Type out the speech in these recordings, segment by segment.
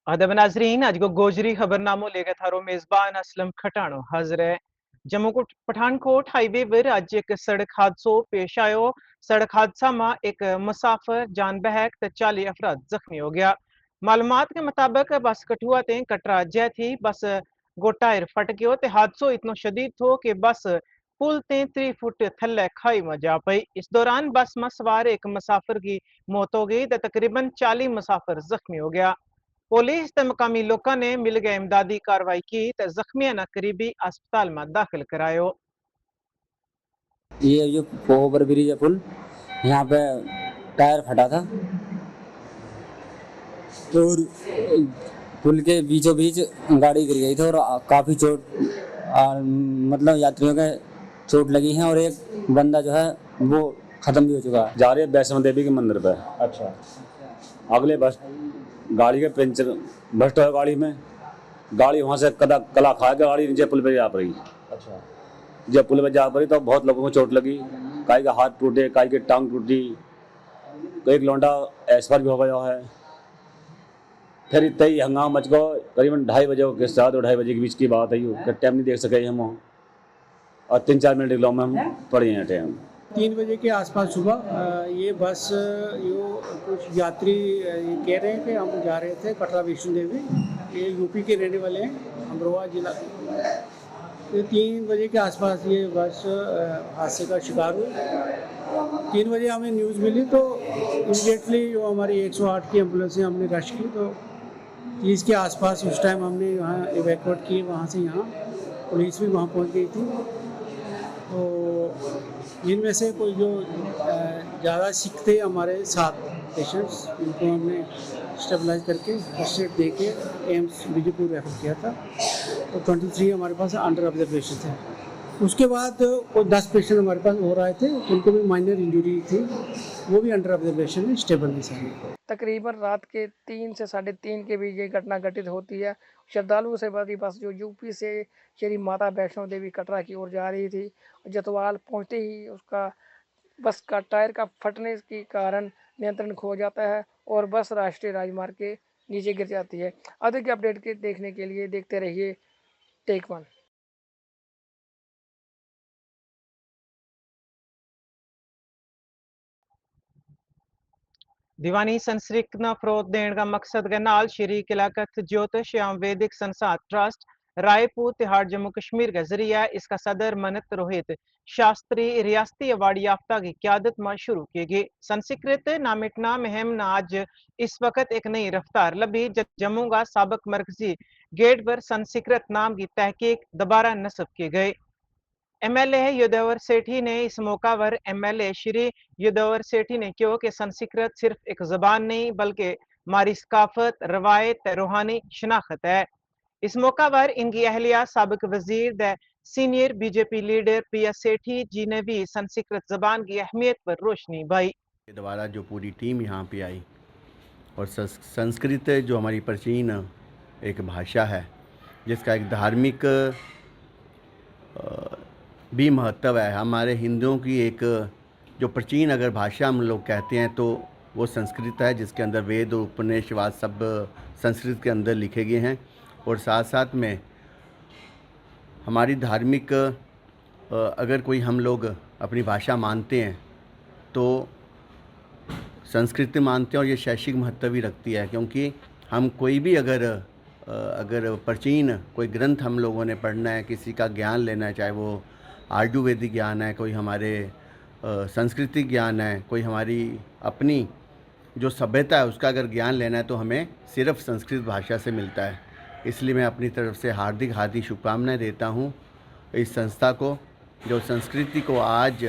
अदब नाजरीन आज को गोजरी खबरनामो लेकर थारो मेजबान असलम खटाणो हाजिर है। जम्मू को पठानकोट हाईवे पर आज एक सड़क हादसो पेश आयो। सड़क हादसा में एक मुसाफिर जान बहक तो 40 अफराद जख्मी हो गया। मालूमात के मुताबिक बस कठुआ ते कटरा जै थी। बस गो टायर फट गयो ते हादसो इतना शदीद थो कि बस पुल ते 3 फुट थल्ले खाई में जा पई। इस दौरान बस में सवार एक मुसाफिर की मौत हो गई तो तकरीबन 40 मुसाफिर जख्मी हो गया। पुलिस ते मकामी लोगों ने मिलकर इमदादी कार्रवाई की तो जख्मियों ने करीबी अस्पताल में दाखिल करायो। ये जो ओवर ब्रिज है पुल, यहाँ पे टायर फटा था और पुल के बीचों बीच गाड़ी गिर गई थी और काफ़ी मतलब यात्रियों के चोट लगी है और एक बंदा जो है वो ख़त्म भी हो चुका है। जा रही है वैष्णो देवी के मंदिर पे। अच्छा। अगले बस गाड़ी के पंचर बस्ट है गाड़ी में। गाड़ी वहाँ से कला खा के गाड़ी नीचे पुल पे जा पड़ी। अच्छा। जब पुल पे जा पड़ी तो बहुत लोगों को चोट लगी। काई का हाथ टूटे, काई की टांग टूटी, एक लौंडा एक्सपायर भी हो गया है। फिर इतना ही हंगामा मच गया। करीबन 2:30 बजे के साथ और 2:30 बजे के बीच की बात है। टाइम नहीं देख सके हम और 3-4 मिनट निकलो में हम पड़े हैं टाइम। 3 बजे के आसपास सुबह ये बस कुछ यात्री ये कह रहे हैं कि हम जा रहे थे कटरा वैष्णो देवी। ये यूपी के रहने वाले हैं, अमरोहा जिला। ये 3 बजे के आसपास ये बस हादसे का शिकार हुई। 3 बजे हमें न्यूज़ मिली तो इमीडिएटली जो हमारी 108 की एम्बुलेंस है हमने रश की। तो 30 के आसपास उस टाइम हमने यहाँ इवैक्यूएट की, वहाँ से यहाँ पुलिस भी वहाँ पहुँच गई थी। तो इनमें से कोई जो ज़्यादा सिक थे हमारे 7 पेशेंट्स, उनको हमने स्टेबलाइज करके फर्स्ट एड दे के एम्स बीजेपुर रेफर किया था। तो 23 हमारे पास अंडर ऑब्जर्वेशन थे। उसके बाद कोई 10 पेशेंट हमारे पास और आए थे, उनको भी माइनर इंजरी थी, वो भी अंडर ऑब्जर्वेशन में स्टेबल नहीं सके। तकरीबन रात के 3 से 3:30 के बीच ये घटना घटित होती है। श्रद्धालुओं से भरी बस जो यूपी से श्री माता वैष्णो देवी कटरा की ओर जा रही थी, जतवाल पहुंचते ही उसका बस का टायर का फटने के कारण नियंत्रण खो जाता है और बस राष्ट्रीय राजमार्ग के नीचे गिर जाती है। अधिक अपडेट के देखने के लिए देखते रहिए टेक वन। दीवानी संस्कृत न फरोग देने का मकसद के नाल श्री किलाकत ज्योतिष एवं वैदिक संसार ट्रस्ट रायपुर तिहाड़ जम्मू कश्मीर का जरिया इसका सदर मनत रोहित शास्त्री रियासती अवार्ड याफ्ता की क्यादत में शुरू की गई। संस्कृत ना मिटना मुहिम न आज इस वक्त एक नई रफ्तार लभी जब जम्मू का सबक मरकजी गेट पर संस्कृत नाम की तहकीक दोबारा नस्ब की गई। एमएलए युद्धवर सेठी ने इस मौका पर एमएलए श्री युद्धवर सेठी ने कहा कि संस्कृत सिर्फ एक जबान नहीं बल्कि हमारी सकाफत रवायत रूहानी शनाख्त है। इस मौका पर इनकी अहलिया सबक वजीर the senior BJP leader PS Sethi ji ने भी संस्कृत जबान की अहमियत पर रोशनी पाई। के द्वारा जो पूरी टीम यहाँ पे आई और संस्कृत जो हमारी प्राचीन एक भाषा है जिसका एक धार्मिक भी महत्व है। हमारे हिंदुओं की एक जो प्राचीन अगर भाषा हम लोग कहते हैं तो वो संस्कृत है, जिसके अंदर वेद और उपनिषद सब संस्कृत के अंदर लिखे गए हैं। और साथ साथ में हमारी धार्मिक अगर कोई हम लोग अपनी भाषा मानते हैं तो संस्कृत मानते हैं और ये शैक्षिक महत्व भी रखती है, क्योंकि हम कोई भी अगर प्राचीन कोई ग्रंथ हम लोगों ने पढ़ना है, किसी का ज्ञान लेना है, चाहे वो आयुर्वेदिक ज्ञान है, कोई हमारे सांस्कृतिक ज्ञान है, कोई हमारी अपनी जो सभ्यता है उसका अगर ज्ञान लेना है तो हमें सिर्फ संस्कृत भाषा से मिलता है। इसलिए मैं अपनी तरफ से हार्दिक शुभकामनाएं देता हूँ इस संस्था को, जो संस्कृति को आज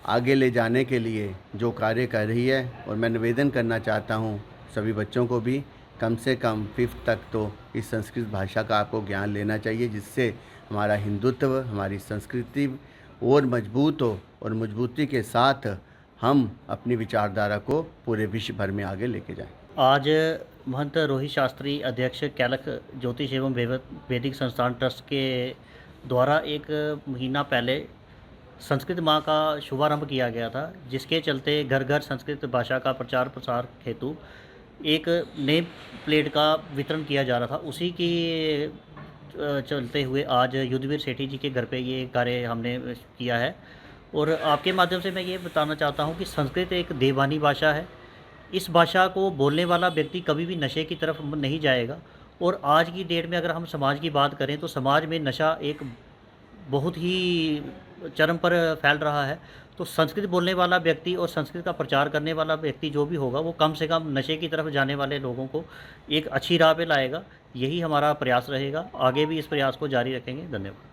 आगे ले जाने के लिए जो कार्य कर रही है। और मैं निवेदन करना चाहता हूँ सभी बच्चों को भी कम से कम 5th तक तो इस संस्कृत भाषा का आपको ज्ञान लेना चाहिए, जिससे हमारा हिंदुत्व, हमारी संस्कृति और मजबूत हो और मजबूती के साथ हम अपनी विचारधारा को पूरे विश्व भर में आगे लेके जाएं। आज महंत रोहित शास्त्री अध्यक्ष कैलक ज्योतिष एवं वैदिक संस्थान ट्रस्ट के द्वारा एक महीना पहले संस्कृत माह का शुभारंभ किया गया था, जिसके चलते घर घर संस्कृत भाषा का प्रचार प्रसार हेतु एक नेम प्लेट का वितरण किया जा रहा था। उसी की चलते हुए आज युद्धवीर सेठी जी के घर पे ये कार्य हमने किया है। और आपके माध्यम से मैं ये बताना चाहता हूँ कि संस्कृत एक देवानी भाषा है। इस भाषा को बोलने वाला व्यक्ति कभी भी नशे की तरफ नहीं जाएगा। और आज की डेट में अगर हम समाज की बात करें तो समाज में नशा एक बहुत ही चरम पर फैल रहा है। तो संस्कृत बोलने वाला व्यक्ति और संस्कृत का प्रचार करने वाला व्यक्ति जो भी होगा वो कम से कम नशे की तरफ जाने वाले लोगों को एक अच्छी राह पे लाएगा। यही हमारा प्रयास रहेगा। आगे भी इस प्रयास को जारी रखेंगे। धन्यवाद।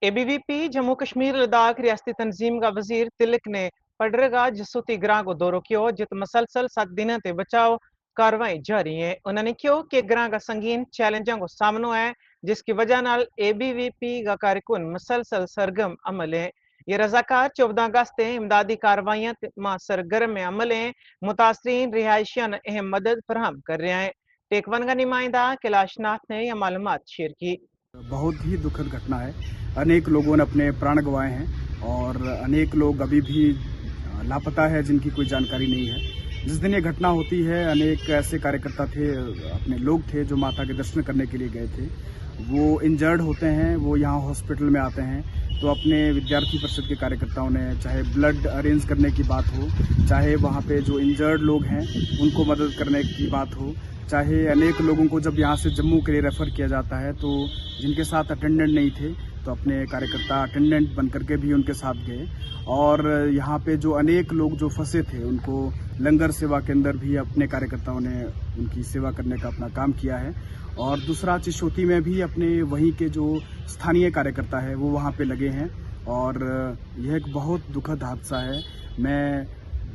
एबीवीपी जम्मू कश्मीर लद्दाख रियासती तंजीम का वजीर तिलक ने पडरगा जसूती ग्रां को दौरो किया जित मसलसल 7 दिन ते बचाव कार्रवाई जारी है। उन्होंने कहा कि ग्रां का संगीन चैलेंजों को सामनो है जिसकी वजह नाल एबीवीपी का कार्यकुन मसलसल सरगर्म अमल है। ये रजाकार 14 अगस्त इमदादी कार्रवाइयां मां सरगर्म में अमल है। मुतासरीन रिहायशियां अहम मदद फराहम कर रहे हैं। टेकवन का नुमाइंदा कैलाशनाथ ने यह मालूमात शेयर की। बहुत ही दुखद घटना है। अनेक लोगों ने अपने प्राण गंवाए हैं और अनेक लोग अभी भी लापता है जिनकी कोई जानकारी नहीं है। जिस दिन ये घटना होती है अनेक ऐसे कार्यकर्ता थे, अपने लोग थे जो माता के दर्शन करने के लिए गए थे, वो इंजर्ड होते हैं, वो यहाँ हॉस्पिटल में आते हैं तो अपने विद्यार्थी परिषद के कार्यकर्ताओं ने चाहे ब्लड अरेंज करने की बात हो, चाहे वहाँ पे जो इंजर्ड लोग हैं उनको मदद करने की बात हो, चाहे अनेक लोगों को जब यहाँ से जम्मू के लिए रेफ़र किया जाता है तो जिनके साथ अटेंडेंट नहीं थे तो अपने कार्यकर्ता अटेंडेंट बन करके भी उनके साथ गए। और यहाँ पे जो अनेक लोग जो फंसे थे उनको लंगर सेवा के अंदर भी अपने कार्यकर्ताओं ने उनकी सेवा करने का अपना काम किया है। और दूसरा चिशोती में भी अपने वहीं के जो स्थानीय कार्यकर्ता है वो वहाँ पे लगे हैं और यह एक बहुत दुखद हादसा है। मैं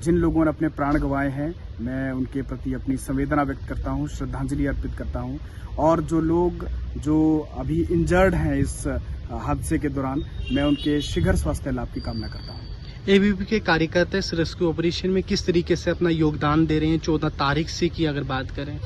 जिन लोगों ने अपने प्राण गंवाए हैं मैं उनके प्रति अपनी संवेदना व्यक्त करता हूँ, श्रद्धांजलि अर्पित करता हूँ। और जो लोग जो अभी इंजर्ड हैं इस हादसे के दौरान मैं उनके शीघ्र स्वास्थ्य लाभ की कामना करता हूँ। एबीवीपी के कार्यकर्ता इस रेस्क्यू ऑपरेशन में किस तरीके से अपना योगदान दे रहे हैं? 14 तारीख से की अगर बात करें,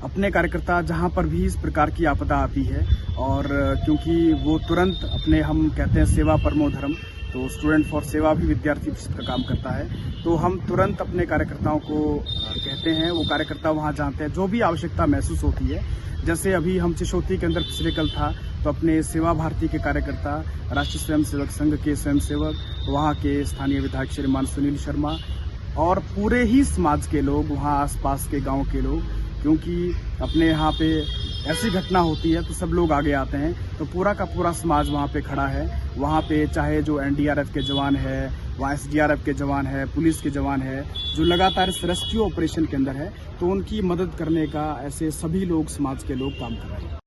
अपने कार्यकर्ता जहां पर भी इस प्रकार की आपदा आती है और क्योंकि वो तुरंत अपने, हम कहते हैं सेवा परमो धर्म, तो स्टूडेंट फॉर सेवा भी विद्यार्थी परिषद का काम करता है, तो हम तुरंत अपने कार्यकर्ताओं को कहते हैं, वो कार्यकर्ता वहां जानते हैं जो भी आवश्यकता महसूस होती है। जैसे अभी हम चिशोती के अंदर पिछले कल था तो अपने सेवा भारती के कार्यकर्ता, राष्ट्रीय स्वयंसेवक संघ के स्वयंसेवक, वहाँ के स्थानीय विधायक श्रीमान सुनील शर्मा और पूरे ही समाज के लोग, वहाँ आसपास के गांव के लोग, क्योंकि अपने यहाँ पे ऐसी घटना होती है तो सब लोग आगे आते हैं, तो पूरा का पूरा समाज वहाँ पे खड़ा है। वहाँ पे चाहे जो एनडीआरएफ के जवान है, वहाँ एसडीआरएफ के जवान है, पुलिस के जवान है जो लगातार इस रेस्क्यू ऑपरेशन के अंदर है, तो उनकी मदद करने का ऐसे सभी लोग, समाज के लोग काम कर रहे हैं।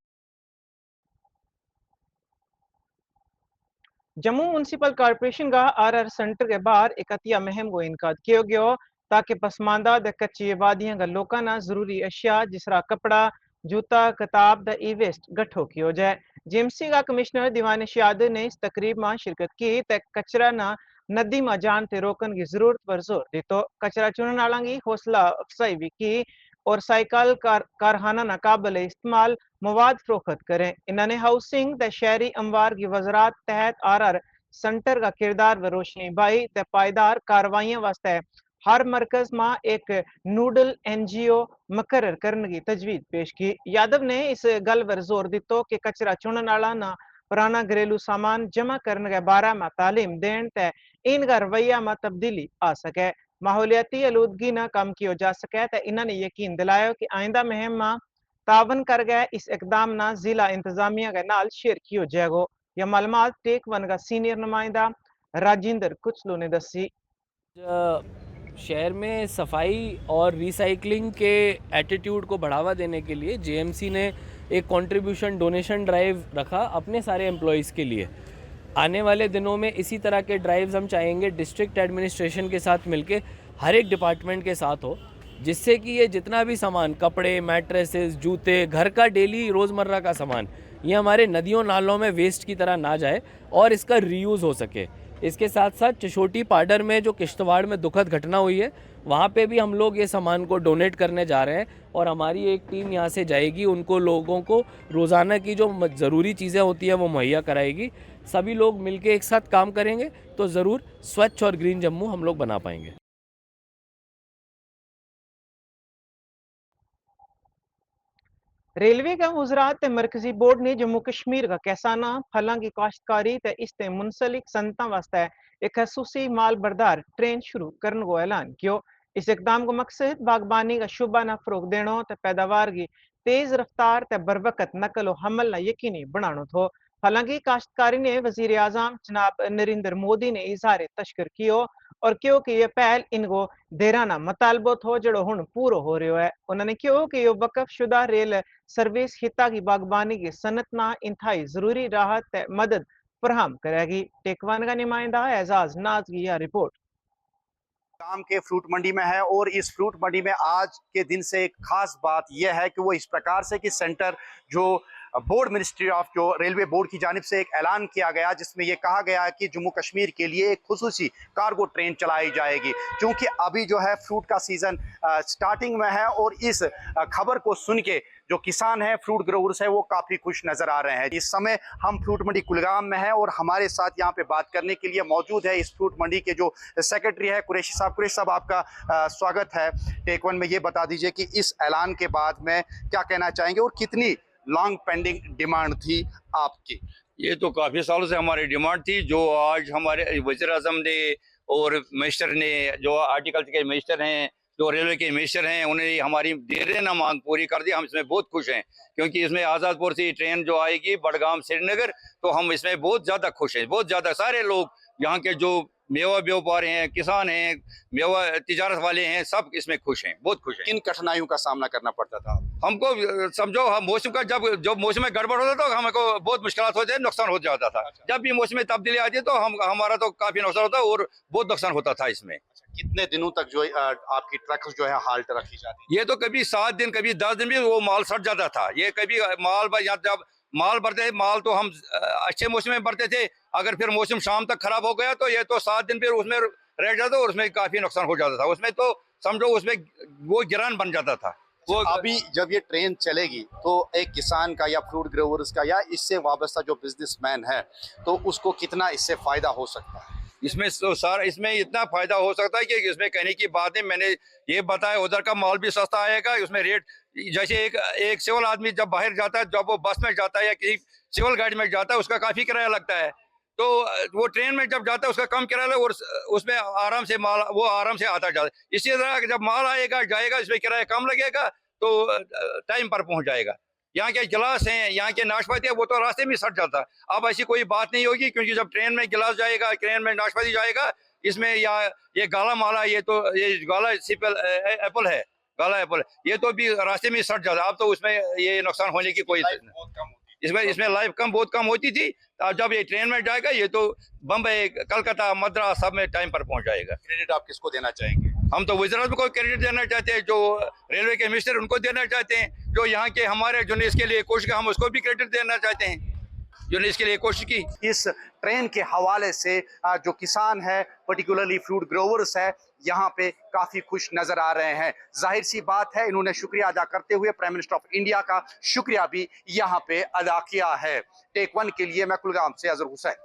जम्मू म्यूनसिपल कॉर्पोरेशन का आरआर सेंटर के बाहर एक अतिया मुहिम को इनका किया गया ताकि पसमानदा द कच्ची आबादियां का लोगों ना जरूरी अशिया जिसरा कपड़ा, जूता, किताब द ई वेस्ट गठो किया जाए। जेएमसी का कमिश्नर दीवान शियाद ने इस तकरीब में शिरकत की ते कचरा ना नदी में जान ते रोकन की जरूरत पर जोर दी। तो कचरा चुनने वालों की हौसला अफजाई भी की और साइकिल कारखाना ना काबिल इस्तेमाल मवाद फरोख्त करें। इन्होंने हाउसिंग द शहरी अमवार की वजरात तहत आरआर सेंटर का किरदार व रोशनी बाई ते पायदार कार्रवाइयों वास्ते हर मरकज में एक नूडल एनजीओ मुकर्रर करने की तजवीज पेश की। यादव ने इस गल पर जोर दितो कि कचरा चुनने वाला ना पुराना घरेलू सामान जमा करने के बारे में तालीम देन ते इनका रवैया में तब्दीली आ सके, माहौलियाती आलूदगी ना कम किया जा सके। तो इन्होंने यकीन दिलाया कि आइंदा मुहिम में तावन कर गए इस इकदाम ना जिला इंतजामिया के नाल शेयर किया जाएगा। यह मालूमात टेक वन का सीनियर नुमाइंदा राजिंदर कुचलू ने दसी। शहर में सफाई और रिसाइकलिंग के एटीट्यूड को बढ़ावा देने के लिए जेएमसी ने एक कंट्रीब्यूशन डोनेशन ड्राइव रखा अपने सारे एम्प्लॉयज़ के लिए। आने वाले दिनों में इसी तरह के ड्राइव्स हम चाहेंगे डिस्ट्रिक्ट एडमिनिस्ट्रेशन के साथ मिलके हर एक डिपार्टमेंट के साथ हो, जिससे कि ये जितना भी सामान, कपड़े, मैट्रेसेस, जूते, घर का डेली रोज़मर्रा का सामान, ये हमारे नदियों नालों में वेस्ट की तरह ना जाए और इसका रीयूज़ हो सके। इसके साथ साथ चिशोटी पाडर में जो किश्तवाड़ में दुखद घटना हुई है वहाँ पे भी हम लोग ये सामान को डोनेट करने जा रहे हैं और हमारी एक टीम यहाँ से जाएगी, उनको लोगों को रोज़ाना की जो ज़रूरी चीज़ें होती हैं वो मुहैया कराएगी। सभी लोग मिलके एक साथ काम करेंगे तो ज़रूर स्वच्छ और ग्रीन जम्मू हम लोग बना पाएंगे। रेलवे का वज़रात ते मरकजी बोर्ड ने जम्मू कश्मीर का किसाना फलों की काश्तकारी ते इससे मुंसलिक सनता वास्ते एक खसूसी माल बरदार ट्रेन शुरू करने को ऐलान किया। इस इकदाम का मकसद बागबानी का शुबा न फरोग देना ते पैदावार की तेज रफ्तार ते बरवकत नकल व हमल न यकीनी बनाना थो। हालांकि काश्तकारी ने वजीर आजम जनाब नरेंद्र मोदी ने इजहार तशकर किया और क्योंकि ये पहल इनको देराना मुतालबो थो जड़ो हुन पूरो हो रहा है। उन्होंने कहा कि ये वक़फ शुदा रेल सर्विस हिता की बागबानी की सनत ना इंतहाई जरूरी राहत ते मदद फराहम करेगी। टेकवान का नुमाइंदा एजाज नाज की यह रिपोर्ट। काम के फ्रूट मंडी में है और इस फ्रूट मंडी में आज के दिन से एक खास बात यह है कि वो इस प्रकार से कि सेंटर जो बोर्ड मिनिस्ट्री ऑफ जो रेलवे बोर्ड की जानिब से एक ऐलान किया गया जिसमें यह कहा गया कि जम्मू कश्मीर के लिए एक खुसूसी कार्गो ट्रेन चलाई जाएगी, क्योंकि अभी जो है फ्रूट का सीजन स्टार्टिंग में है और इस खबर को सुन के जो किसान हैं, फ्रूट ग्रोवर्स हैं, वो काफ़ी खुश नज़र आ रहे हैं। इस समय हम फ्रूट मंडी कुलगाम में हैं और हमारे साथ यहाँ पे बात करने के लिए मौजूद है इस फ्रूट मंडी के जो सेक्रेटरी है कुरैशी साहब। कुरैशी साहब, आपका स्वागत है टेक वन में। ये बता दीजिए कि इस ऐलान के बाद में क्या कहना चाहेंगे और कितनी लॉन्ग पेंडिंग डिमांड थी आपकी? ये तो काफ़ी सालों से हमारी डिमांड थी, जो आज हमारे वज़ीर आज़म ने और मिनिस्टर ने, जो आर्टिकल्चर के मिनिस्टर हैं, जो रेलवे के मिनिस्टर हैं, उन्होंने हमारी देर ना मांग पूरी कर दी। हम इसमें बहुत खुश हैं क्योंकि इसमें आज़ादपुर से ट्रेन जो आएगी बडगाम श्रीनगर, तो हम इसमें बहुत ज़्यादा खुश हैं। बहुत ज़्यादा सारे लोग यहाँ के जो मेवा व्यापारी हैं, किसान हैं, मेवा तिजारत वाले हैं, सब इसमें खुश हैं, बहुत खुश हैं। किन कठिनाइयों का सामना करना पड़ता था हमको? समझो हम मौसम का जब मौसम में गड़बड़ होता तो हमको बहुत मुश्किलात होते हैं, नुकसान हो जाता था। जब भी मौसम में तब्दीली आती है तो हमारा तो काफ़ी नुकसान होता है और बहुत नुकसान होता था इसमें। कितने दिनों तक जो आपकी ट्रक जो है हाल्ट रखी जाती है? ये तो कभी 7 दिन, कभी 10 दिन भी वो माल सड़ जाता था। ये कभी माल जब माल भरते थे, माल तो हम अच्छे मौसम में भरते थे, अगर फिर मौसम शाम तक खराब हो गया तो ये तो 7 दिन फिर उसमें रह जाता और उसमें काफी नुकसान हो जाता था। उसमें तो समझो उसमें वो गिरान बन जाता था। वो अभी जब ये ट्रेन चलेगी तो एक किसान का या फ्रूट ग्रोवर्स का या इससे वाबस्ता जो बिजनेसमैन है तो उसको कितना इससे फायदा हो सकता है? इसमें तो सारा इसमें इतना फायदा हो सकता है कि इसमें कहने की बात है। मैंने ये बताया, उधर का माल भी सस्ता आएगा, उसमें रेट जैसे एक सिविल आदमी जब बाहर जाता है, जब वो बस में जाता है या किसी सिविल गाड़ी में जाता है, उसका काफ़ी किराया लगता है। तो वो ट्रेन में जब जाता है उसका कम किराया और उसमें आराम से माल वो आराम से आता जाता है। इसी तरह जब माल आएगा जाएगा, इसमें किराया कम लगेगा तो टाइम पर पहुँच जाएगा। यहाँ के गिलास हैं, यहाँ के नाशपाती है, वो तो रास्ते में सड़ जाता है। अब ऐसी कोई बात नहीं होगी क्योंकि जब ट्रेन में गिलास जाएगा, ट्रेन में नाशपाती जाएगा, इसमें या ये गाला माला, ये गाला एप्पल है, गाला एप्पल, ये तो भी रास्ते में सड़ जाता है। अब तो उसमें ये नुकसान होने की कोई इसमें लाइफ बहुत कम होती थी। जब ये ट्रेन में जाएगा ये तो बम्बई, कलकत्ता, मद्रास सब में टाइम पर पहुंच जाएगा। क्रेडिट आप किसको देना चाहेंगे? हम तो वज़ीर को क्रेडिट देना चाहते हैं, जो रेलवे के मिनिस्टर उनको देना चाहते हैं, जो यहाँ के हमारे जो ने इसके लिए कोशिश, हम उसको भी क्रेडिट देना चाहते हैं जो ने इसके लिए कोशिश की। इस ट्रेन के हवाले से जो किसान है, पर्टिकुलरली फ्रूट ग्रोवर्स है, यहाँ पे काफी खुश नजर आ रहे हैं। जाहिर सी बात है, इन्होंने शुक्रिया अदा करते हुए प्राइम मिनिस्टर ऑफ इंडिया का शुक्रिया भी यहाँ पे अदा किया है। टेक वन के लिए मैं कुलगाम से अजहर हुसैन।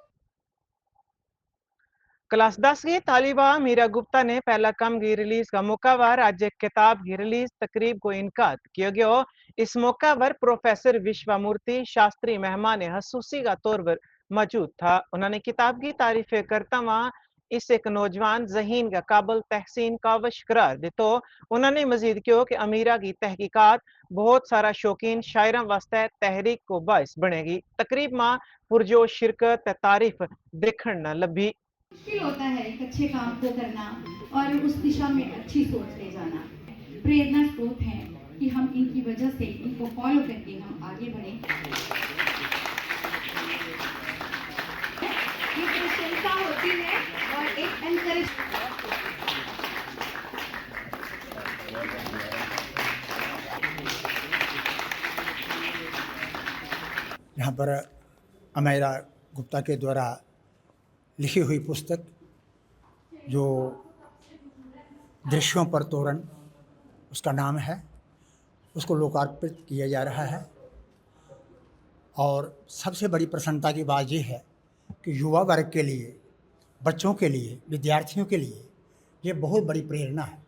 क्लास 10 की तालिबा मीरा गुप्ता ने पहला कम की रिलीज का मौका पर आज एक किताब की रिलीज तकरीब को इनकाद किया गया। इस मौका पर प्रोफेसर विश्वामूर्ति शास्त्री मेहमान हसूसी का तौर पर मौजूद था। उन्होंने किताब की तारीफ करता हुआ इस एक नौजवान जहीन का काबिल तहसीन कावश करार दे। तो उन्होंने मजीद किया कि अमीरा की तहकीकात बहुत सारा शौकीन शायरों वास्ते तहरीक को बायस बनेगी। तकरीब में पुरजोश शिरकत तारीफ देखने न लभी। मुश्किल होता है एक अच्छे काम को करना और उस दिशा में अच्छी सोच ले जाना। प्रेरणा स्रोत है कि हम इनकी वजह से इनको फॉलो करके हम आगे बढ़ें। ये प्रशंसा होती है और एक एनकरेज। यहाँ पर अमीरा गुप्ता के द्वारा लिखी हुई पुस्तक जो दृश्यों पर तोरण उसका नाम है, उसको लोकार्पित किया जा रहा है। और सबसे बड़ी प्रसन्नता की बात यह है कि युवा वर्ग के लिए, बच्चों के लिए, विद्यार्थियों के लिए ये बहुत बड़ी प्रेरणा है।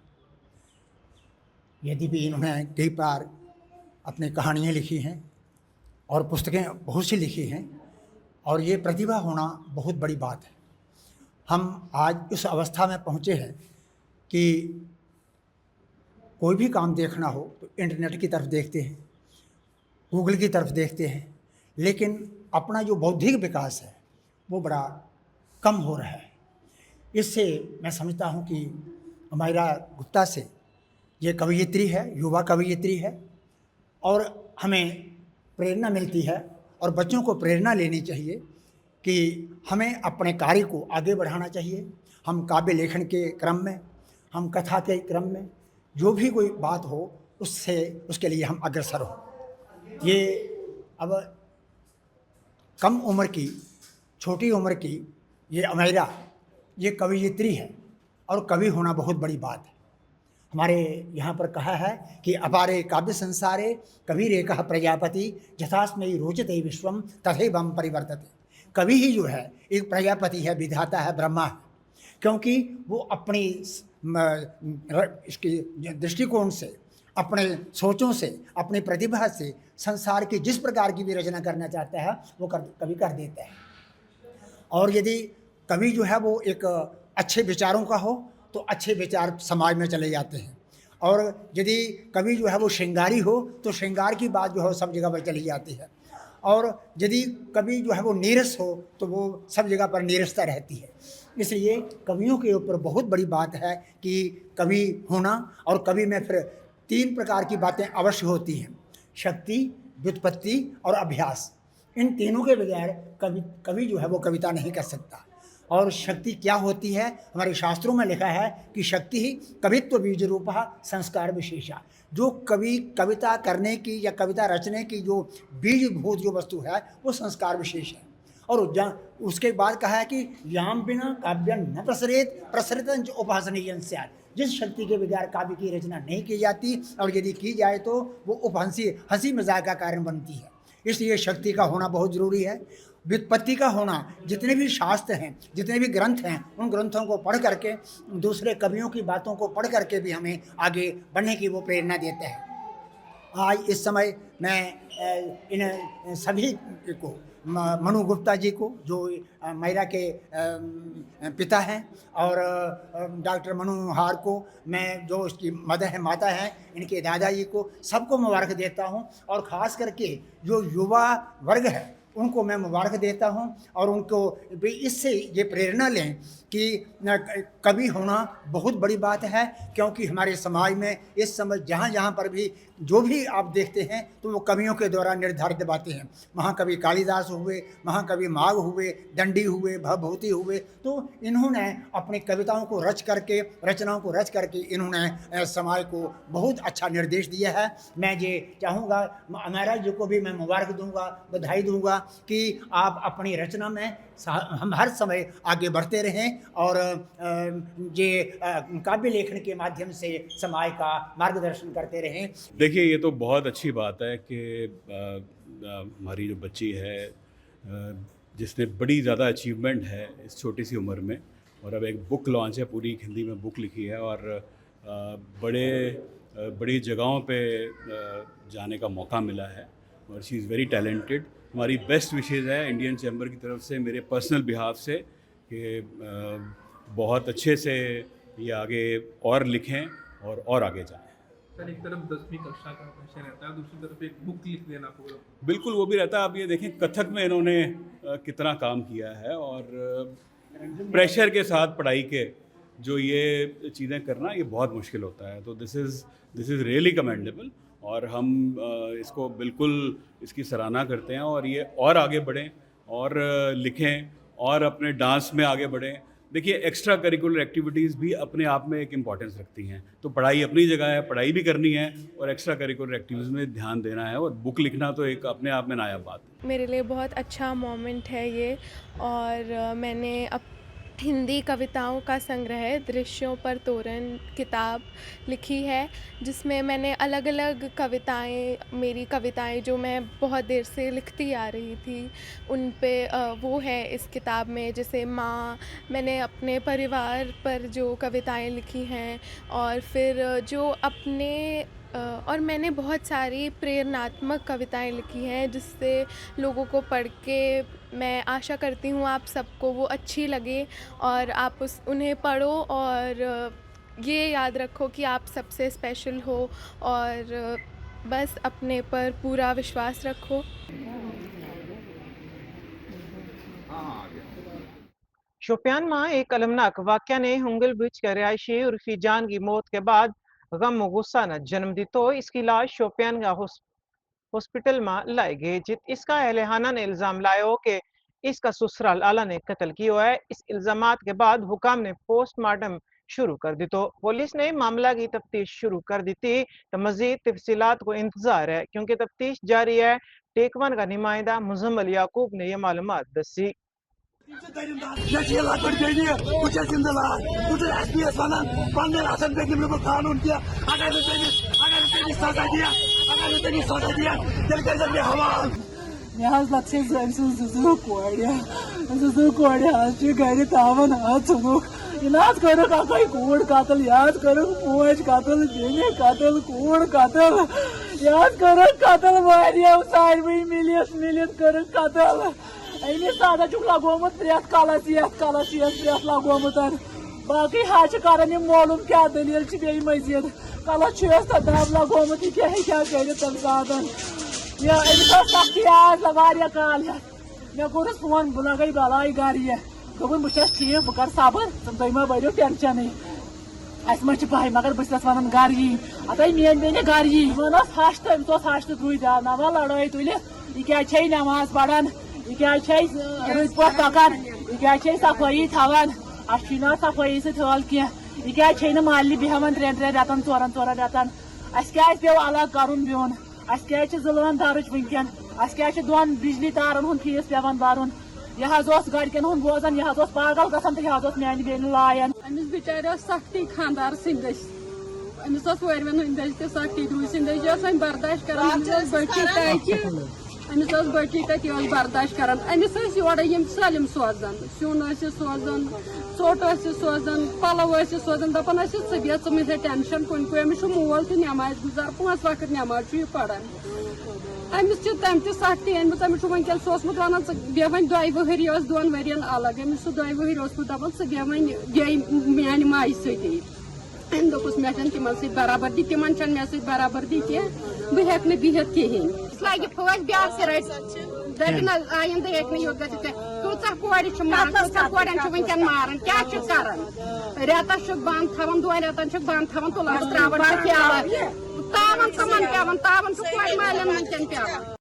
यदि भी इन्होंने कई बार अपनी कहानियाँ लिखी हैं और पुस्तकें बहुत सी लिखी हैं, और ये प्रतिभा होना बहुत बड़ी बात है। हम आज इस अवस्था में पहुँचे हैं कि कोई भी काम देखना हो तो इंटरनेट की तरफ देखते हैं, गूगल की तरफ देखते हैं, लेकिन अपना जो बौद्धिक विकास है वो बड़ा कम हो रहा है। इससे मैं समझता हूँ कि अमायरा गुप्ता से ये कवयित्री है, युवा कवयित्री है, और हमें प्रेरणा मिलती है और बच्चों को प्रेरणा लेनी चाहिए कि हमें अपने कार्य को आगे बढ़ाना चाहिए। हम काव्य लेखन के क्रम में, हम कथा के क्रम में जो भी कोई बात हो उससे उसके लिए हम अग्रसर हों। ये अब कम उम्र की, छोटी उम्र की ये अमायरा ये कवयित्री है, और कवि होना बहुत बड़ी बात है। हमारे यहाँ पर कहा है कि अपारे काव्य संसारे कवि रेखा प्रजापति यथास्मयी रोचते विश्वम तथैवं परिवर्तते। कवि ही जो है एक प्रजापति है, विधाता है, ब्रह्मा है, क्योंकि वो अपनी इसकी दृष्टिकोण से, अपने सोचों से, अपनी प्रतिभा से संसार की जिस प्रकार की भी रचना करना चाहता है वो कवि कर देता है। और यदि कवि जो है वो एक अच्छे विचारों का हो तो अच्छे विचार समाज में चले जाते हैं, और यदि कवि जो है वो श्रृंगारी हो तो श्रृंगार की बात जो है सब जगह पर चली जाती है, और यदि कवि जो है वो नीरस हो तो वो सब जगह पर नीरसता रहती है। इसलिए कवियों के ऊपर बहुत बड़ी बात है कि कवि होना, और कवि में फिर 3 प्रकार की बातें अवश्य होती हैं: शक्ति, व्युत्पत्ति और अभ्यास। इन तीनों के बगैर कवि जो है वो कविता नहीं कर सकता। और शक्ति क्या होती है? हमारे शास्त्रों में लिखा है कि शक्ति ही कवित्व बीज रूपा संस्कार विशेषा। जो कवि कविता करने की या कविता रचने की जो बीजभूत जो वस्तु है वो संस्कार विशेष है। और उसके बाद कहा है कि याम बिना काव्य न प्रसरेत प्रसरित उपहासनीय स्यात्। जिस शक्ति के बगैर काव्य की रचना नहीं की जाती, और यदि की जाए तो वो उपहंसी, हंसी मजाक का कारण बनती है। इसलिए शक्ति का होना बहुत ज़रूरी है। व्युत्पत्ति का होना, जितने भी शास्त्र हैं, जितने भी ग्रंथ हैं, उन ग्रंथों को पढ़ करके, दूसरे कवियों की बातों को पढ़ करके भी हमें आगे बढ़ने की वो प्रेरणा देता है। आज इस समय मैं इन सभी को, मनु गुप्ता जी को जो अमायरा के पिता हैं, और डॉक्टर मनोहर को, मैं जो उसकी मदर है, माता हैं, इनके दादाजी को, सबको मुबारक देता हूं। और ख़ास करके जो युवा वर्ग है उनको मैं मुबारक देता हूं, और उनको भी इससे ये प्रेरणा लें कि कवि होना बहुत बड़ी बात है। क्योंकि हमारे समाज में इस समय जहाँ जहाँ पर भी जो भी आप देखते हैं तो वो कवियों के द्वारा निर्धारित बातें हैं। महाकवि कालिदास हुए, महाकवि माघ हुए, दंडी हुए, भवभूति हुए, तो इन्होंने अपनी कविताओं को रच करके, रचनाओं को रच करके इन्होंने समाज को बहुत अच्छा निर्देश दिया है। मैं ये चाहूँगा, अमायरा जी को भी मैं मुबारक दूंगा, बधाई दूंगा कि आप अपनी रचना में हम हर समय आगे बढ़ते रहें, और ये काव्य लेखन के माध्यम से समाज का मार्गदर्शन करते रहें। देखिए, ये तो बहुत अच्छी बात है कि हमारी जो बच्ची है जिसने बड़ी ज़्यादा अचीवमेंट है इस छोटी सी उम्र में, और अब एक बुक लॉन्च है, पूरी हिंदी में बुक लिखी है, और बड़ी जगहों पे जाने का मौका मिला है, और शी इज़ वेरी टैलेंटेड। हमारी बेस्ट विशेज़ है इंडियन चैम्बर की तरफ से, मेरे पर्सनल बिहाफ से, कि बहुत अच्छे से ये आगे और लिखें और आगे जाएं। सर, एक तरफ 10वीं कक्षा का विषय रहता है, दूसरी तरफ एक बुक लिख देना पूरा। बिल्कुल, वो भी रहता है। आप ये देखें कथक में इन्होंने कितना काम किया है, और प्रेशर के साथ पढ़ाई के जो ये चीज़ें करना, ये बहुत मुश्किल होता है। तो दिस इज़ रियली कमेंडेबल, और हम इसको बिल्कुल इसकी सराहना करते हैं, और ये और आगे बढ़ें और लिखें और अपने डांस में आगे बढ़ें। देखिए, एक्स्ट्रा करिकुलर एक्टिविटीज़ भी अपने आप में एक इम्पॉर्टेंस रखती हैं। तो पढ़ाई अपनी जगह है, पढ़ाई भी करनी है, और एक्स्ट्रा करिकुलर एक्टिविटीज़ में ध्यान देना है, और बुक लिखना तो एक अपने आप में नायाब बात है। मेरे लिए बहुत अच्छा मोमेंट है ये, और मैंने हिंदी कविताओं का संग्रह दृश्यों पर तोरण किताब लिखी है, जिसमें मैंने अलग अलग कविताएं, मेरी कविताएं जो मैं बहुत देर से लिखती आ रही थी उन पे वो है इस किताब में। जैसे माँ, मैंने अपने परिवार पर जो कविताएं लिखी हैं, और फिर जो अपने और मैंने बहुत सारी प्रेरणात्मक कविताएं लिखी हैं जिससे लोगों को पढ़ के मैं आशा करती हूँ आप सबको वो अच्छी लगे और आप उन्हें पढ़ो और ये याद रखो कि आप सबसे स्पेशल हो और बस अपने पर पूरा विश्वास रखो। शोपियान में एक अलमनाक वाक़या ने हुंगल बीच के रिहायशी उर्फी जान की मौत के बाद गम और गुस्सा न जन्म दी, तो इसकी लाश शोपियान का हॉस्पिटल में लाई गई, जित इसका अहलखाना ने इल्जाम लाया कि इसका ससुराल आला ने कत्ल किया है। इस इल्जामात के बाद हुकाम ने पोस्टमार्टम शुरू कर दी, तो पुलिस ने मामला की तफ्तीश शुरू कर दी थी। तो मजीद तफसीलात को इंतजार है क्योंकि तफ्तीश जारी है। टेकवन का नुमाइंदा मुजम्मल याकूब ने यह मालूमात दसी। याद करो काका कूड़ कातल, याद करो मोज कातल, जेने कातल, कूड़ कातल, याद करो कातल वारिया साइड मिलियन करो कातल। अमे सादा चुक लगोमुत प्रेस कलस प्रेस लगोमुत बाकी हाच कर मालूम क्या दलील बे मजीद कलस दब लगोमुत यह क्या कर तम सात सख्ती आज वारिया काल है। मे कोरस फोन बह लगे बलाई गर ये दोपन बस ठीक बह कर सबर तुम मा बड़ो टेंशन अस मा पह मगर बस वन गर यी अत मेन बेन गर यी वन हश तमिस हश तो द्रुज दाव नमा लड़ाई तुल यह क्या नमाज पढ़ान, यह क्या रज पे पकान, यह क्या सफाई थवान अना सफाई सल कह, यह क्या मालि बेहान 3 रेतन 4 रेतन अस क्या पे अलग कर बिहन, अस क्या जुलवान दर्ज वनकन, अस क्या 2 बिजली तारन हूं फीस पेवान भरन, यह गड़कन हूं बोजान, यह पागल गसान तो यह मानि बेन लायन। अमिस बिचार सख्ती खानदार सिंद अमिस वरवन हंद सख्ती दूर सिंद बर्दाश्त कर अमिस बटी तक बर्दाश्त कर अमिस योर सलम सोजान सुन सोजान चोट सोजान पलव सोजान दपान सबिया च मुझे टेंशन कुन अमिस मोल तो नमाज गुजार 5 वक्त नमाज पढ़ान अमिस तम सख्ती अमित अमिस वनकन सोचमुत वन बे वन 2 वहरी 2 वरियन अलग अमिस 2 वहरी दपान स बे वन मान माय सती अम दोपस मे तिमन बराबरदी तिमन मे बराबरदी कह बह हेक बिहत कहें लगे फौज ब्याह से दर्न आइंद हेक योत कूचा कोड़ कोड़न वनकन मारन क्या कर रेतस बंद थवान 2 रेतन बंद थवान तुलान त्रावन तावन तमन पेवन तावन कोड़ मालन वनकन पेवन।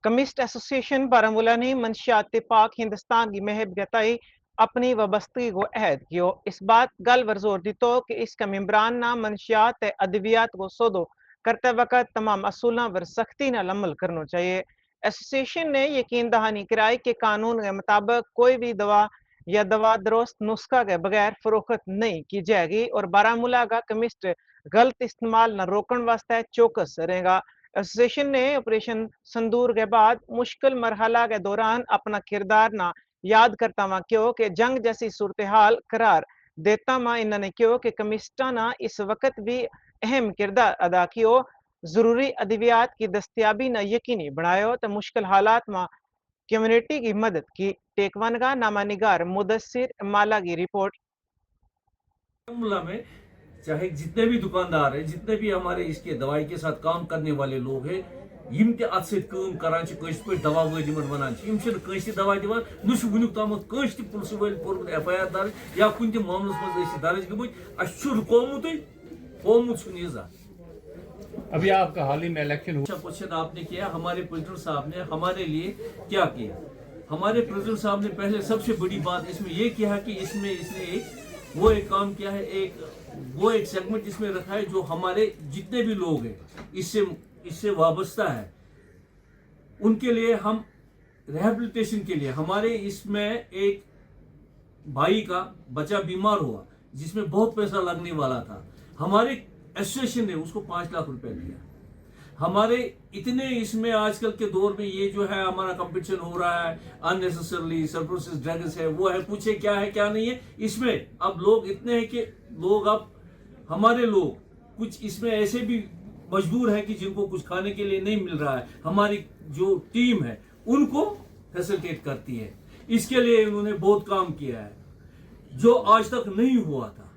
कम्युनिस्ट एसोसिएशन बारामूला ने मंशियात पाक हिंदुस्तान की महब गताई अपनी वाबस्तगी को अहद किया। इस बात गल वर जोर दी तो कि इसका मेम्बरान ना मंशियात अद्वियात को सौदो करते वक्त तमाम असूलों पर सख्ती न अमल करना चाहिए। एसोसिएशन ने यकीन दहानी कराई कि कानून के मुताबिक कोई भी दवा या दवा दुरुस्त नुस्खा के बगैर फरोख्त नहीं की जाएगी और बारामूला का कम्युनिस्ट गलत इस्तेमाल न रोकने वास्ते चौकस रहेगा। एसोसिएशन ने ऑपरेशन संदूर के बाद मुश्किल मरहला के दौरान अपना किरदार ना याद करता हुआ क्यों कि जंग जैसी सूरत हाल करार देता हुआ इन्होंने क्यों कि कम्युनिस्टा ना इस वक्त भी अहम किरदार अदा कियो, जरूरी अद्वियात की दस्तियाबी न यकीनी बनायो तो मुश्किल हालात में कम्युनिटी की मदद की। टेकवन का नामा निगार मुदस्सिर माला की रिपोर्ट। में चाहे जितने भी दुकानदार हैं, जितने भी हमारे इसके दवाई के साथ काम करने वाले लोग हैं, यम ते अत सम करान पे दवा वल वन दवा दिवान नुक तम पुलिस वल कोर्मुत FIR दर्ज या कुन मामलस मज दर्ज गमुत रुकोमुत होमुत अभी आपका हाल ही में इलेक्शन हुआ, क्वेश्चन आपने किया हमारे प्रेसिडेंट साहब ने हमारे लिए क्या किया। हमारे प्रेसिडेंट साहब ने पहले सबसे बड़ी बात इसमें ये किया कि इसमें इसने एक काम किया है, एक सेगमेंट इसमें रखा है जो हमारे जितने भी लोग हैं इससे वाबस्ता है, उनके लिए हम रिहैबिलिटेशन के लिए हमारे इसमें एक भाई का बच्चा बीमार हुआ जिसमें बहुत पैसा लगने वाला था, हमारे एसोसिएशन ने उसको 5 लाख रुपए दिया। हमारे इतने इसमें आजकल के दौर में ये जो है हमारा कंपटीशन हो रहा है अननेसेसरली, सरप्लस ड्रग्स है, वो है, पूछे क्या है क्या नहीं है। इसमें अब लोग इतने हैं कि लोग अब हमारे लोग कुछ इसमें ऐसे भी मजबूर है कि जिनको कुछ खाने के लिए नहीं मिल रहा है, हमारी जो टीम है उनको फैसिलिटेट करती है। इसके लिए उन्होंने बहुत काम किया है जो आज तक नहीं हुआ था।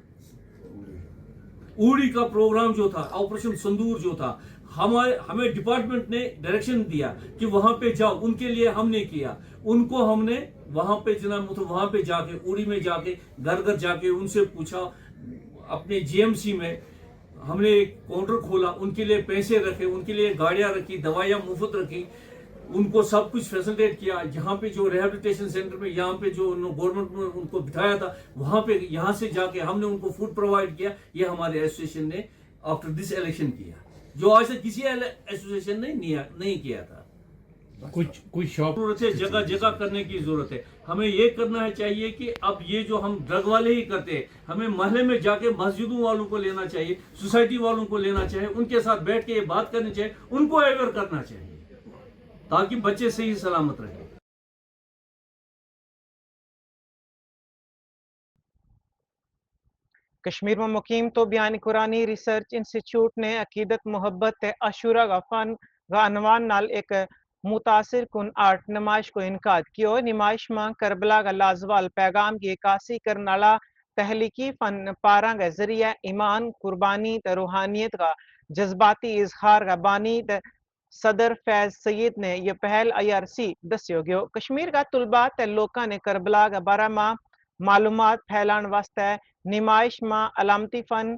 उड़ी का प्रोग्राम जो था, ऑपरेशन संदूर जो था, हमें डिपार्टमेंट ने डायरेक्शन दिया कि वहां पे जाओ, उनके लिए हमने किया। उनको हमने वहां पे वहां पे जाके उड़ी में जाके घर घर जाके उनसे पूछा। अपने जीएमसी में हमने एक काउंटर खोला, उनके लिए पैसे रखे, उनके लिए गाड़ियां रखी, दवाइयां मुफ्त रखी, उनको सब कुछ फैसिलिटेट किया। यहाँ पे जो रिहैबिलिटेशन सेंटर में यहाँ पे जो गवर्नमेंट ने उनको बिठाया था वहां पे यहाँ से जाके हमने उनको फूड प्रोवाइड किया। ये हमारे एसोसिएशन ने आफ्टर दिस इलेक्शन किया, जो आज तक किसी एसोसिएशन ने नहीं किया था। कुछ शॉप जरूरत है, जगह जगह करने की जरूरत है। हमें ये करना है चाहिए कि अब ये जो हम ड्रग वाले ही करते हैं, हमें मोहल्ले में जाके मस्जिदों वालों को लेना चाहिए, सोसाइटी वालों को लेना चाहिए, उनके साथ बैठ के ये बात करनी चाहिए, उनको अवेयर करना चाहिए ताकि बच्चे सही सलामत रहे। कश्मीर में मुकीम तो बयान कुरानी रिसर्च इंस्टीट्यूट ने अकीदत मोहब्बत अशूरा का फन व अनवान नाल एक मुतासिर कुन आर्ट नुमाइश को इनकाद किया। नुमाइश में करबला का लाजवाल पैगाम की अक्कासी करने वाला तहलीकी फन पारा का जरिया ईमान, कुर्बानी त रूहानियत का जज्बाती इजहार का बानी सदर फैज सईद ने यह पहल IRC दस्यो गयो। कश्मीर का तुलबा ते लोका ने करबला के बारे में मालूमात फैलाने वास्ते नुमाइश में अलामती फन,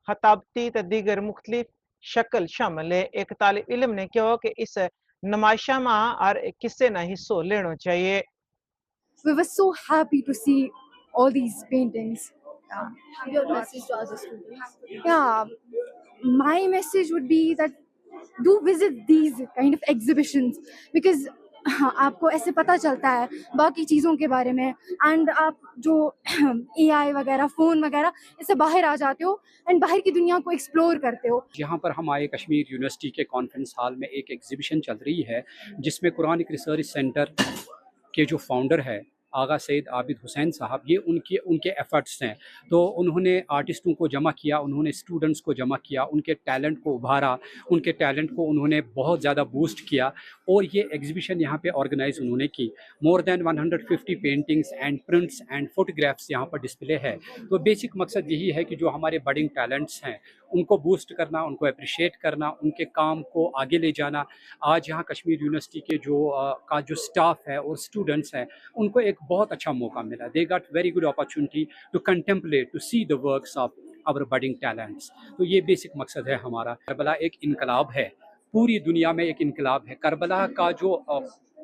खताबती ते दीगर मुख्तलिफ शक्ल शामिल है। एक तालिब इल्म ने कहा कि इस नुमाइशा में हर किसी ने हिस्सों लेना चाहिए। We were so happy to see all these paintings. Your message to other students? Yeah, my message would be that do visit these kind of exhibitions because आपको ऐसे पता चलता है बाकी चीज़ों के बारे में एंड आप जो AI वगैरह फ़ोन वगैरह इससे बाहर आ जाते हो एंड बाहर की दुनिया को एक्सप्लोर करते हो। यहाँ पर हमारे कश्मीर यूनिवर्सिटी के कॉन्फ्रेंस हॉल में एक एग्जीबिशन चल रही है जिसमें कुरानिक रिसर्च सेंटर के जो फाउंडर है आगा सैयद आबिद हुसैन साहब, ये उनके एफ़र्ट्स हैं। तो उन्होंने आर्टिस्टों को जमा किया, उन्होंने स्टूडेंट्स को जमा किया, उनके टैलेंट को उभारा, उनके टैलेंट को उन्होंने बहुत ज़्यादा बूस्ट किया और ये एग्जीबिशन यहाँ पे ऑर्गेनाइज उन्होंने की। More than 150 paintings and prints and photographs यहाँ पर डिस्प्ले है। तो बेसिक मकसद यही है कि जो हमारे बडिंग टैलेंट्स हैं उनको बूस्ट करना, उनको अप्रिशिएट करना, उनके काम को आगे ले जाना। आज यहाँ कश्मीर यूनिवर्सिटी के जो स्टाफ है और स्टूडेंट्स हैं उनको एक बहुत अच्छा मौका मिला। They got very good opportunity to contemplate, to see the works of our budding talents. तो ये बेसिक मकसद है हमारा। करबला एक इनकलाब है, पूरी दुनिया में एक इनकलाब है। करबला का जो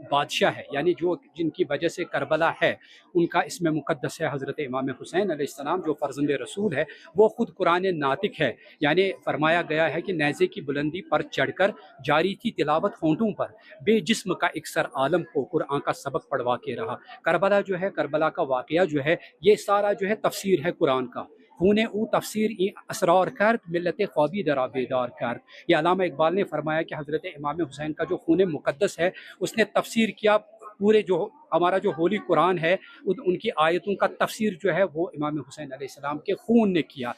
बादशाह है यानी जो जिनकी वजह से करबला है उनका इसमें मुकद्दस है हज़रत इमाम हुसैन अलैहिस्सलाम जो फ़र्ज़ंद रसूल है। वो ख़ुद कुरान नातिक है, यानी फरमाया गया है कि नेज़े की बुलंदी पर चढ़कर जारी थी तिलावत होंठों पर, बेजिस्म का इक्सर आलम को कुरान का सबक पढ़वा के रहा। करबला जो है, करबला का वाक़या जो है, ये सारा जो है तफसीर है कुरान का। खूने ऊ तफसीर ई असरार कर मिलत ख्वाबी दरा बेदार कर। ये अल्लामा इकबाल ने फरमाया कि हज़रत इमाम हुसैन का जो खून मुक़द्दस है उसने तफसीर किया। पूरे जो हमारा जो होली कुरान है उनकी आयतों का तफसीर जो है वो इमाम हुसैन अलैहिस्सलाम के खून ने किया।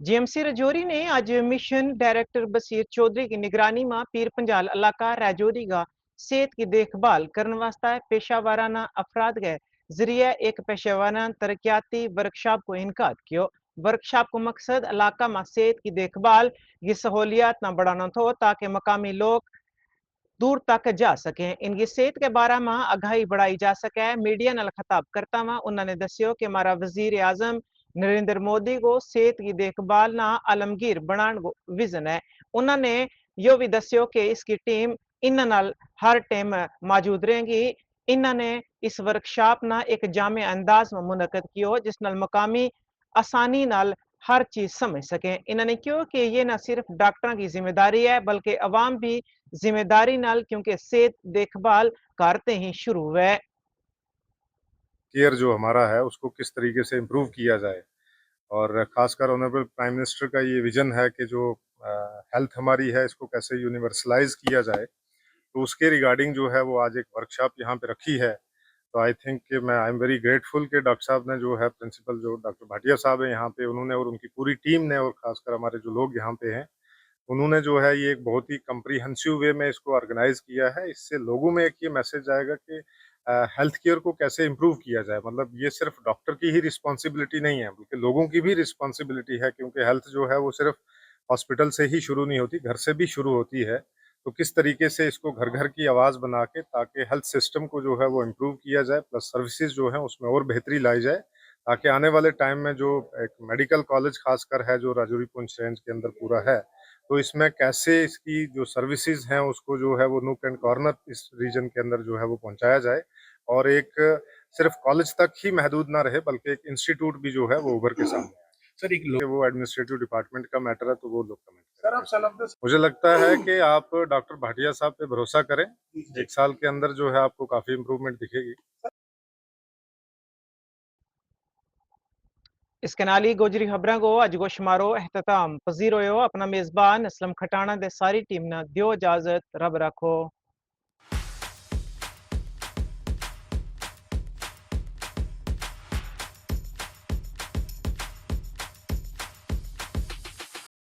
GMC राजौरी ने आज मिशन डायरेक्टर बसीर चौधरी की निगरानी में पीर पंजाल इलाका राजौरी का सेहत की देखभाल करने वास्ते पेशावराना अफराद के जरिए एक पेशावराना तरक्याती वर्कशॉप को इनकाद किया। वर्कशॉप को मकसद इलाका में सेहत की देखभाल की सहूलियात न बढ़ाना था ताकि मकामी लोग दूर तक जा सकें, इनकी सेहत के बारे में आगाही बढ़ाई जा सके। मीडिया नाल खिताब करता हुआ उन्होंने दस्यो कि हमारा वजीर आजम नरेंद्र मोदी को सेहत की देखभाल ना आलमगीर बनाने को विजन है। उन्होंने यो भी दस्यो कि इसकी टीम इन नाल हर टाइम मौजूद रहेगी। इन्होंने इस वर्कशॉप ना एक जामे अंदाज में मुनक़द किया जिस नाल मकामी आसानी नाल हर चीज समझ सकें। इन्होंने क्यों कि ये न सिर्फ डॉक्टरों की जिम्मेदारी है बल्कि अवाम भी जिम्मेदारी नाल, क्योंकि सेहत देखभाल करते ही शुरू है। केयर जो हमारा है उसको किस तरीके से इम्प्रूव किया जाए, और खासकर ऑनरेबल प्राइम मिनिस्टर का ये विजन है कि जो हेल्थ हमारी है इसको कैसे यूनिवर्सलाइज किया जाए, तो उसके रिगार्डिंग जो है वो आज एक वर्कशॉप यहाँ पे रखी है। तो आई थिंक कि मैं आई एम वेरी ग्रेटफुल कि डॉक्टर साहब ने जो है प्रिंसिपल जो डॉक्टर भाटिया साहब है यहाँ पे, उन्होंने और उनकी पूरी टीम ने और खासकर हमारे जो लोग यहाँ पे हैं उन्होंने जो है ये एक बहुत ही कम्प्रीहेंसिव वे में इसको ऑर्गेनाइज किया है। इससे लोगों में एक ये मैसेज आएगा कि हेल्थ केयर को कैसे इम्प्रूव किया जाए। मतलब ये सिर्फ डॉक्टर की ही रिस्पॉन्सिबिलिटी नहीं है बल्कि लोगों की भी रिस्पॉन्सिबिलिटी है, क्योंकि हेल्थ जो है वो सिर्फ हॉस्पिटल से ही शुरू नहीं होती, घर से भी शुरू होती है। तो किस तरीके से इसको घर घर की आवाज़ बना के ताकि हेल्थ सिस्टम को जो है वो इम्प्रूव किया जाए, प्लस सर्विसेज जो है उसमें और बेहतरी लाई जाए, ताकि आने वाले टाइम में जो एक मेडिकल कॉलेज खासकर है जो राजौरी पुंछ रेंज के अंदर पूरा है, तो इसमें कैसे इसकी जो सर्विसेज हैं उसको जो है वो नूक एंड कॉर्नर इस रीजन के अंदर जो है वो पहुंचाया जाए, और एक सिर्फ कॉलेज तक ही महदूद ना रहे बल्कि एक इंस्टीट्यूट भी जो है वो उभर के सामने आए। सर एक वो एडमिनिस्ट्रेटिव डिपार्टमेंट का मैटर है तो वो लोग कमेंट सर आप मुझे लगता है कि आप डॉक्टर भाटिया साहब पे भरोसा करें, एक साल के अंदर जो है आपको काफी इम्प्रूवमेंट दिखेगी। इसके नाल ही गोजरी खबरों को अज को शुमारो एहतमाम पजीर हो। अपना मेजबान असलम खटाना दे सारी टीम ने दियो इजाजत, रब रखो।